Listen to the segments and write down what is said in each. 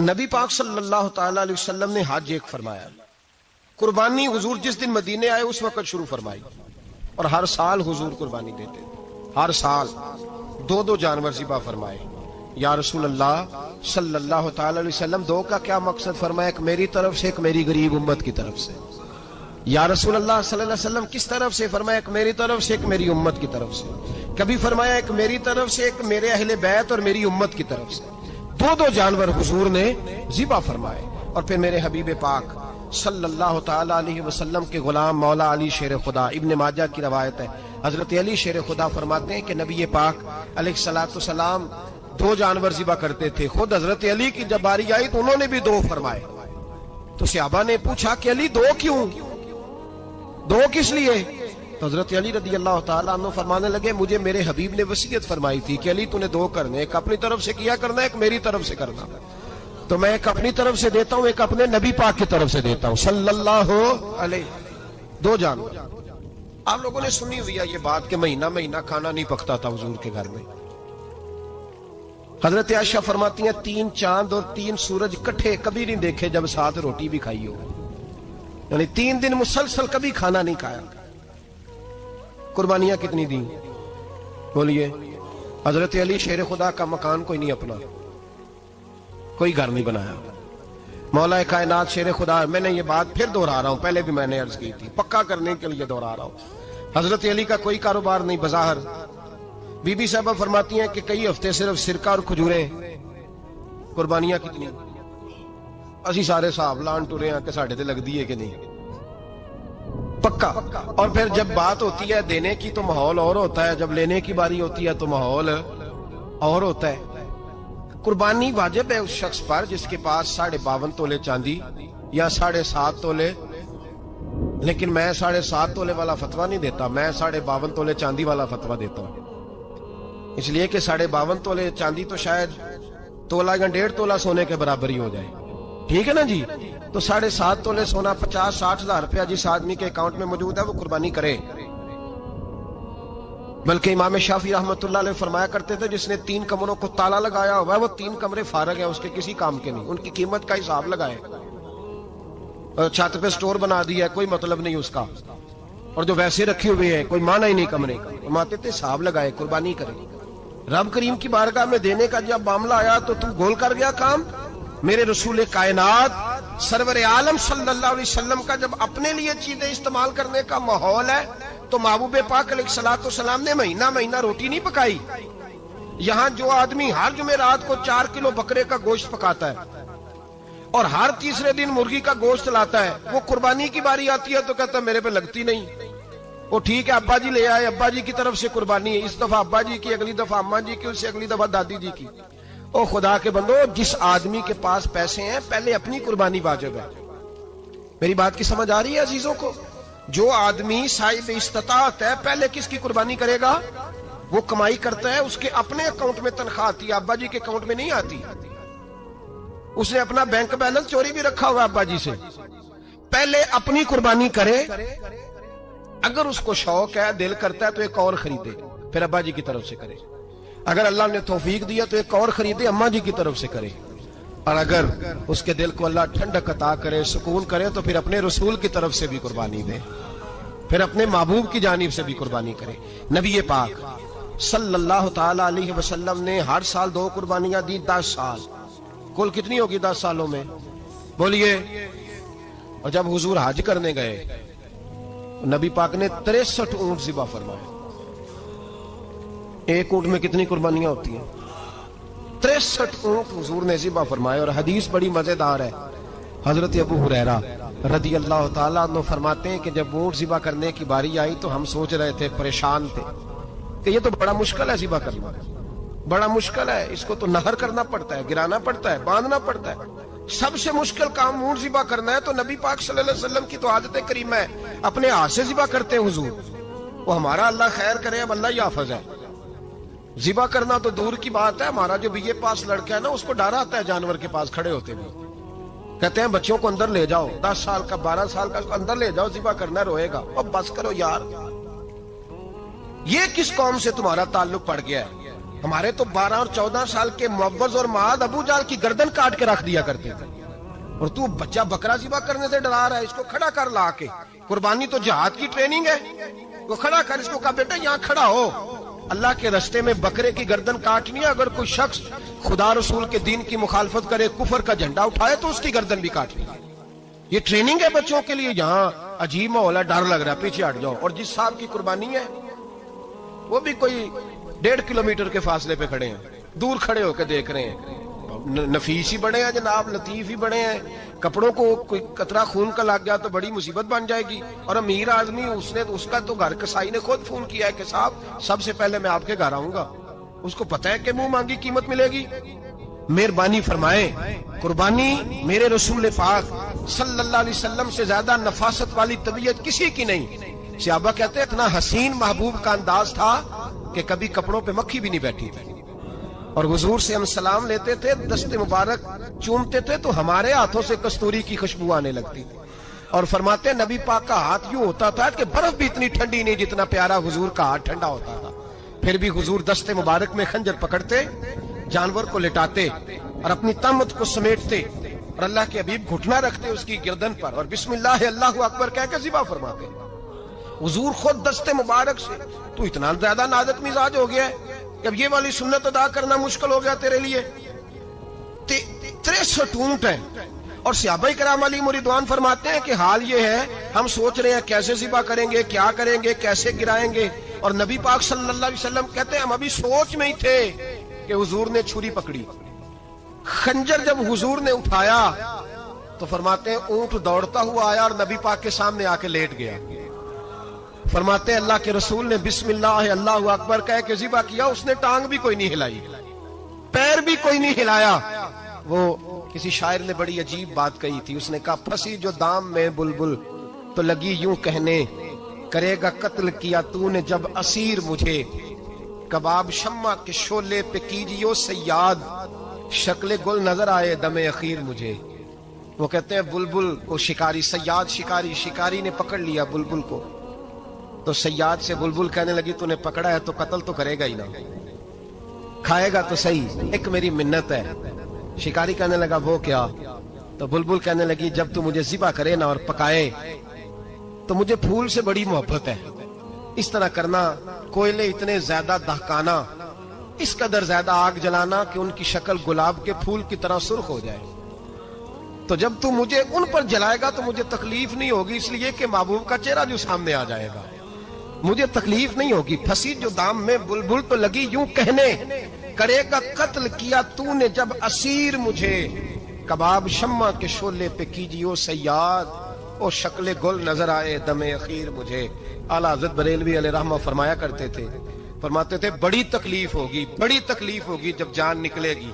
نبی پاک صلی اللہ تعالی علیہ وسلم نے حج ایک فرمایا، قربانی حضور جس دن مدینے آئے اس وقت شروع فرمائی، اور ہر سال حضور قربانی دیتے، ہر سال دو جانور ذبح فرمائے۔ یا رسول اللہ صلی اللہ تعالی علیہ وسلم دو کا کیا مقصد فرمایا؟ ایک میری طرف سے، ایک میری غریب امت کی طرف سے۔ یا رسول اللہ صلی اللہ علیہ وسلم کس طرف سے فرمایا؟ ایک میری طرف سے، ایک میری امت کی طرف سے۔ کبھی فرمایا ایک میری طرف سے، ایک میرے اہل بیت اور میری امت کی طرف سے۔ دو جانور حضور نے ذبح فرمائے، اور پھر میرے حبیب پاک صلی اللہ تعالی علیہ وسلم کے غلام مولا علی شیر خدا، ابن ماجہ کی روایت ہے، حضرت علی شیر خدا فرماتے ہیں کہ نبی پاک علیہ الصلوۃ والسلام دو جانور ذبح کرتے تھے۔ خود حضرت علی کی جب باری آئی تو انہوں نے بھی دو فرمائے۔ تو صحابہ نے پوچھا کہ علی دو کیوں؟ دو کس لیے؟ تو حضرت علی رضی اللہ تعالیٰ عنہ فرمانے لگے مجھے میرے حبیب نے وصیت فرمائی تھی کہ علی تو نے دو کرنے، ایک اپنی طرف سے کیا کرنا، ایک میری طرف سے کرنا۔ تو میں ایک اپنی طرف سے دیتا ہوں، ایک اپنے نبی پاک کی طرف سے دیتا ہوں صلی اللہ علیہ۔ دو جانور۔ آپ لوگوں نے سنی ہوئی ہے یہ بات کہ مہینہ کھانا نہیں پکتا تھا حضور کے گھر میں۔ حضرت عائشہ فرماتی ہیں 3 چاند اور 3 سورج کٹھے کبھی نہیں دیکھے جب ساتھ روٹی بھی کھائی ہو، یعنی 3 دن مسلسل کبھی کھانا نہیں کھایا۔ قربانیاں کتنی دیں؟ بولیے۔ حضرت علی شیر خدا کا مکان کوئی نہیں اپنا، کوئی گھر نہیں بنایا۔ مولا کائنات شیر خدا، میں نے یہ بات پھر دہرا رہا ہوں، پہلے بھی میں نے عرض کی تھی، پکا کرنے کے لیے دہرا رہا ہوں۔ حضرت علی کا کوئی کاروبار نہیں بظاہر۔ بی بی صاحبہ فرماتی ہیں کہ کئی ہفتے صرف سرکہ اور کھجوریں۔ قربانیاں کتنی؟ اسی سارے صاحب لان ٹرے ہیں کہ ساڑھے تے لگ دیئے کہ نہیں، پکا۔ اور پھر جب بات ہوتی ہے دینے کی تو ماحول اور ہوتا ہے، جب لینے کی باری ہوتی ہے تو ماحول اور ہوتا ہے۔ قربانی واجب ہے اس شخص پر جس کے پاس 52.5 تولے چاندی یا 7.5 تولے، لیکن میں 7.5 تولے والا فتویٰ نہیں دیتا، میں 52.5 تولے چاندی والا فتویٰ دیتا ہوں، اس لیے کہ 52.5 تولے چاندی تو شاید تولہ یا 1.5 تولہ سونے کے برابر ہی ہو جائے، ٹھیک ہے نا جی؟ تو 7.5 تولے سونا 50-60 ہزار روپیہ جس آدمی کے اکاؤنٹ میں موجود ہے وہ قربانی کرے۔ بلکہ امام شافعی رحمۃ اللہ علیہ فرمایا کرتے تھے جس نے 3 کمروں کو تالا لگایا ہوا ہے وہ 3 کمرے فارغ ہیں، اس کے کسی کام کے نہیں، ان کی قیمت کا حساب لگائے۔ چھت پہ سٹور بنا دیا ہے، کوئی مطلب نہیں اس کا، اور جو ویسے رکھے ہوئے ہیں کوئی معنی ہی نہیں کمرے کا، فرماتے تھے حساب لگائے، قربانی کرے۔ رب کریم کی بارگاہ میں دینے کا جب معاملہ آیا تو تم گول کر گیا کام۔ میرے رسول کائنات سرور عالم صلی اللہ علیہ وسلم کا جب اپنے لیے چیزیں استعمال کرنے کا ماحول ہے تو محبوب پاک علیہ الصلوۃ والسلام نے مہینہ روٹی نہیں پکائی۔ یہاں جو آدمی ہر جمعرات کو 4 کلو بکرے کا گوشت پکاتا ہے اور ہر تیسرے دن مرغی کا گوشت لاتا ہے، وہ قربانی کی باری آتی ہے تو کہتا ہے میرے پہ لگتی نہیں۔ وہ ٹھیک ہے ابا جی لے آئے، ابا جی کی طرف سے قربانی ہے، اس دفعہ ابا جی کی، اگلی دفعہ اماں جی کی، اس سے اگلی دفعہ دادی جی کی۔ او خدا کے بندو، جس آدمی کے پاس پیسے ہیں پہلے اپنی قربانی واجب ہے۔ میری بات کی سمجھ آ رہی ہے عزیزوں کو؟ جو آدمی صاحب استطاعت ہے پہلے کس کی قربانی کرے گا؟ وہ کمائی کرتا ہے، اس کے اپنے اکاؤنٹ میں تنخواہ آتی ہے، ابا جی کے اکاؤنٹ میں نہیں آتی۔ اس نے اپنا بینک بیلنس چوری بھی رکھا ہوا ابا جی سے۔ پہلے اپنی قربانی کرے، اگر اس کو شوق ہے، دل کرتا ہے تو ایک اور خریدے، پھر ابا جی کی طرف سے کرے۔ اگر اللہ نے توفیق دیا تو ایک اور خریدے، اماں جی کی طرف سے کرے۔ اور اگر اس کے دل کو اللہ ٹھنڈک عطا کرے، سکون کرے، تو پھر اپنے رسول کی طرف سے بھی قربانی دے، پھر اپنے محبوب کی جانب سے بھی قربانی کرے۔ نبی پاک صلی اللہ تعالی علیہ وسلم نے ہر سال 2 قربانیاں دی، 10 سال۔ کل کتنی ہوگی 10 سالوں میں؟ بولیے۔ اور جب حضور حج کرنے گئے نبی پاک نے 63 اونٹ ذبح فرمائے۔ ایک اونٹ میں کتنی قربانیاں ہوتی ہیں؟ 63 اونٹ حضور نے ذبح فرمائے۔ اور حدیث بڑی مزیدار ہے، حضرت ابو ہریرہ رضی اللہ تعالیٰ عنہ فرماتے ہیں کہ جب اونٹ ذبح کرنے کی باری آئی تو ہم سوچ رہے تھے، پریشان تھے کہ یہ تو بڑا مشکل ہے ذبح کرنا، بڑا مشکل ہے، اس کو تو نہر کرنا پڑتا ہے، گرانا پڑتا ہے، باندھنا پڑتا ہے، سب سے مشکل کام اونٹ ذبح کرنا ہے۔ تو نبی پاک صلی اللہ علیہ وسلم کی تو عادت کریمہ ہے، اپنے ہاتھ سے ذبح کرتے ہیں حضور۔ وہ ہمارا اللہ خیر کرے، اب اللہ ہی حافظ ہے۔ ذبح کرنا تو دور کی بات ہے، ہمارا جو BA پاس لڑکا ہے نا اس کو ڈر آتا ہے جانور کے پاس کھڑے ہوتے ہوئے، کہتے ہیں بچوں کو اندر لے جاؤ، 10 سال کا 12 سال کا اندر لے جاؤ، ذبح کرنا، روئے گا۔ اب بس کرو یار، یہ کس قوم سے تمہارا تعلق پڑ گیا ہے؟ ہمارے تو 12 اور 14 سال کے معوذ اور معاذ ابو جہل کی گردن کاٹ کے رکھ دیا کرتے تھے، اور تو بچہ بکرا ذبح کرنے سے ڈرا رہا ہے، اس کو کھڑا کر لا کے۔ قربانی تو جہاد کی ٹریننگ ہے، وہ کھڑا کر، اس کو کہا بیٹا یہاں کھڑا ہو، اللہ کے رستے میں بکرے کی گردن کاٹنی ہے، اگر کوئی شخص خدا رسول کے دین کی مخالفت کرے، کفر کا جھنڈا اٹھائے تو اس کی گردن بھی کاٹنی ہے۔ یہ ٹریننگ ہے بچوں کے لیے۔ یہاں عجیب ماحول ہے، ڈر لگ رہا ہے، پیچھے ہٹ جاؤ۔ اور جس صاحب کی قربانی ہے وہ بھی کوئی 1.5 کلومیٹر کے فاصلے پہ کھڑے ہیں، دور کھڑے ہو کے دیکھ رہے ہیں۔ نفیس ہی بڑے ہیں جناب، لطیف ہی بڑے ہیں، کپڑوں کو کوئی قطرہ خون کا لگ گیا تو بڑی مصیبت بن جائے گی۔ اور امیر آدمی اس کا تو گھر کسائی نے خود فون کیا ہے کہ صاحب سب سے پہلے میں آپ کے گھر آؤں گا، اس کو پتہ ہے کہ منہ مانگی قیمت ملے گی۔ مہربانی فرمائیں، قربانی میرے رسول پاک صلی اللہ علیہ وسلم سے زیادہ نفاست والی طبیعت کسی کی نہیں۔ صحابہ کہتے ہیں اتنا حسین محبوب کا انداز تھا کہ کبھی کپڑوں پہ مکھی بھی نہیں بیٹھی تھی، اور حضور سے ہم سلام لیتے تھے، دست مبارک چومتے تھے تو ہمارے ہاتھوں سے کستوری کی خوشبو آنے لگتی تھی۔ اور فرماتے ہیں نبی پاک کا ہاتھ یوں ہوتا تھا کہ برف بھی اتنی ٹھنڈی نہیں جتنا پیارا حضور کا ہاتھ ٹھنڈا ہوتا تھا، پھر بھی حضور دست مبارک میں خنجر پکڑتے، جانور کو لٹاتے اور اپنی تمت کو سمیٹتے، اور اللہ کے حبیب گھٹنا رکھتے اس کی گردن پر، اور بسم اللہ اللہ اکبر کہہ کے ذبح فرماتے۔ حضور خود دست مبارک سے، تو اتنا زیادہ نازک مزاج ہو گیا ہے کہ اب یہ والی سنت ادا کرنا مشکل ہو گیا تیرے لیے۔ 63 اونٹ ہیں، اور صحابہ کرام علیہم رضوان فرماتے ہیں کہ حال یہ ہے ہم سوچ رہے ہیں کیسے ذبح کریں گے، کیا کریں گے، کیسے گرائیں گے، اور نبی پاک صلی اللہ علیہ وسلم کہتے ہیں ہم ابھی سوچ میں ہی تھے کہ حضور نے چھری پکڑی۔ خنجر جب حضور نے اٹھایا تو فرماتے ہیں اونٹ دوڑتا ہوا آیا اور نبی پاک کے سامنے آ کے لیٹ گیا۔ فرماتے ہیں اللہ کے رسول نے بسم اللہ اللہ اکبر کہہ کے ذبح کیا، اس نے ٹانگ بھی کوئی نہیں ہلائی، پیر بھی کوئی نہیں ہلایا۔ وہ کسی شاعر نے بڑی عجیب بات کہی تھی، اس نے کہا پھنسی جو دام میں بلبل تو لگی یوں کہنے، کرے گا قتل کیا تو نے جب اسیر مجھے، کباب شمع کے شولے پہ کیجیو سیاد، شکل گل نظر آئے دم اخیر مجھے۔ وہ کہتے ہیں بلبل کو شکاری، سیاد شکاری نے پکڑ لیا بلبل کو، تو سیاد سے بلبل کہنے لگی تو نے پکڑا ہے تو قتل تو کرے گا ہی نا، کھائے گا تو صحیح، ایک میری منت ہے۔ شکاری کہنے لگا وہ کیا؟ تو بلبل کہنے لگی جب تو مجھے ذبح کرے نا اور پکائے تو مجھے پھول سے بڑی محبت ہے، اس طرح کرنا، کوئلے اتنے زیادہ دہکانا، اس قدر زیادہ آگ جلانا کہ ان کی شکل گلاب کے پھول کی طرح سرخ ہو جائے، تو جب تو مجھے ان پر جلائے گا تو مجھے تکلیف نہیں ہوگی، اس لیے کہ محبوب کا چہرہ جو سامنے آ جائے گا مجھے تکلیف نہیں ہوگی۔ پھنسی جو دام میں بلبل تو لگی یوں کہنے، کرے گا قتل کیا تو نے جب اسیر مجھے، کباب شمع کے شولے پہ کیجیو سیاد، او شکل گل نظر آئے دم اخیر مجھے۔ اعلیٰ حضرت بریلوی علیہ رحمہ فرمایا کرتے تھے، فرماتے تھے بڑی تکلیف ہوگی جب جان نکلے گی۔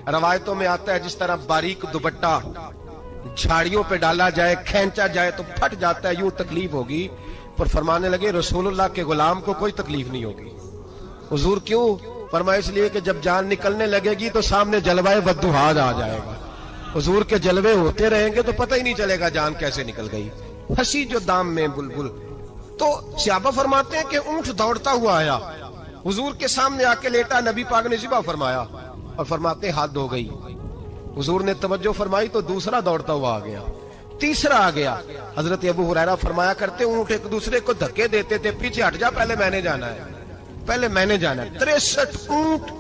روایتوں میں آتا ہے جس طرح باریک دوپٹہ جھاڑیوں پہ ڈالا جائے، کھینچا جائے تو پھٹ جاتا ہے، یوں تکلیف ہوگی۔ پر فرمانے لگے رسول اللہ کے غلام کو کوئی تکلیف نہیں ہوگی۔ حضور کیوں؟ فرمایا اس لیے کہ جب جان نکلنے لگے گی تو سامنے جلوہ والضحیٰ آ جائے گا، حضور کے جلوے ہوتے رہیں گے تو پتہ ہی نہیں چلے گا جان کیسے نکل گئی۔ پھنسی جو دام میں بلبل، تو صحابہ فرماتے ہیں کہ اونٹ دوڑتا ہوا آیا، حضور کے سامنے آ کے لیٹا، نبی پاک نے ذبح فرمایا اور فرماتے حد ہو گئی۔ حضور نے توجہ فرمائی تو دوسرا دوڑتا ہوا آ گیا، تیسرا آ گیا۔ حضرت ابو ہریرہ فرمایا کرتے اونٹ ایک دوسرے کو دھکے دیتے تھے، پیچھے ہٹ جا، پہلے میں نے جانا ہے، پہلے میں نے جانا ہے۔ 63 اونٹ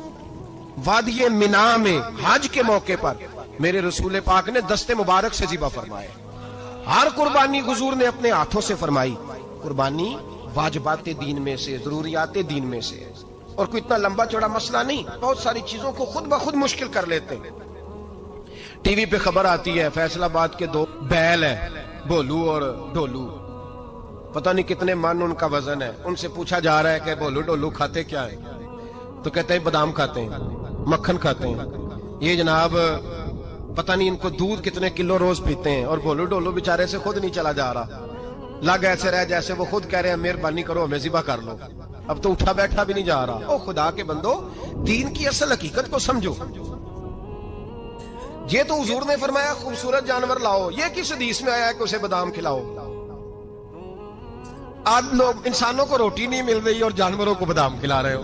وادی منا میں حج کے موقع پر میرے رسول پاک نے دست مبارک سے ذبح فرمائے۔ ہر قربانی حضور نے اپنے ہاتھوں سے فرمائی۔ قربانی واجبات دین میں سے، ضروریات دین میں سے، اور کوئی اتنا لمبا چوڑا مسئلہ نہیں، بہت ساری چیزوں کو خود بخود مشکل کر لیتے ہیں۔ ٹی وی پہ خبر آتی ہے فیصل آباد کے 2 بیل ہیں، بولو اور ڈولو، پتہ نہیں کتنے من ان کا وزن ہے۔ ان سے پوچھا جا رہا ہے کہ بولو ڈولو کھاتے کیا ہیں؟ تو کہتے ہیں بادام کھاتے ہیں، مکھن کھاتے ہیں، یہ جناب پتہ نہیں ان کو دودھ کتنے کلو روز پیتے ہیں، اور بولو ڈولو بیچارے سے خود نہیں چلا جا رہا، لگ ایسے رہ جیسے وہ خود کہہ رہے ہیں مہربانی کرو ہمیں ذبح کر لو، اب تو اٹھا بیٹھا بھی نہیں جا رہا۔ او خدا کے بندو، دین کی اصل حقیقت کو سمجھو۔ یہ تو حضور نے فرمایا خوبصورت جانور لاؤ، یہ کس حدیث میں آیا ہے کہ اسے بادام کھلاؤ؟ آج لوگ انسانوں کو روٹی نہیں مل رہی اور جانوروں کو بادام کھلا رہے ہو۔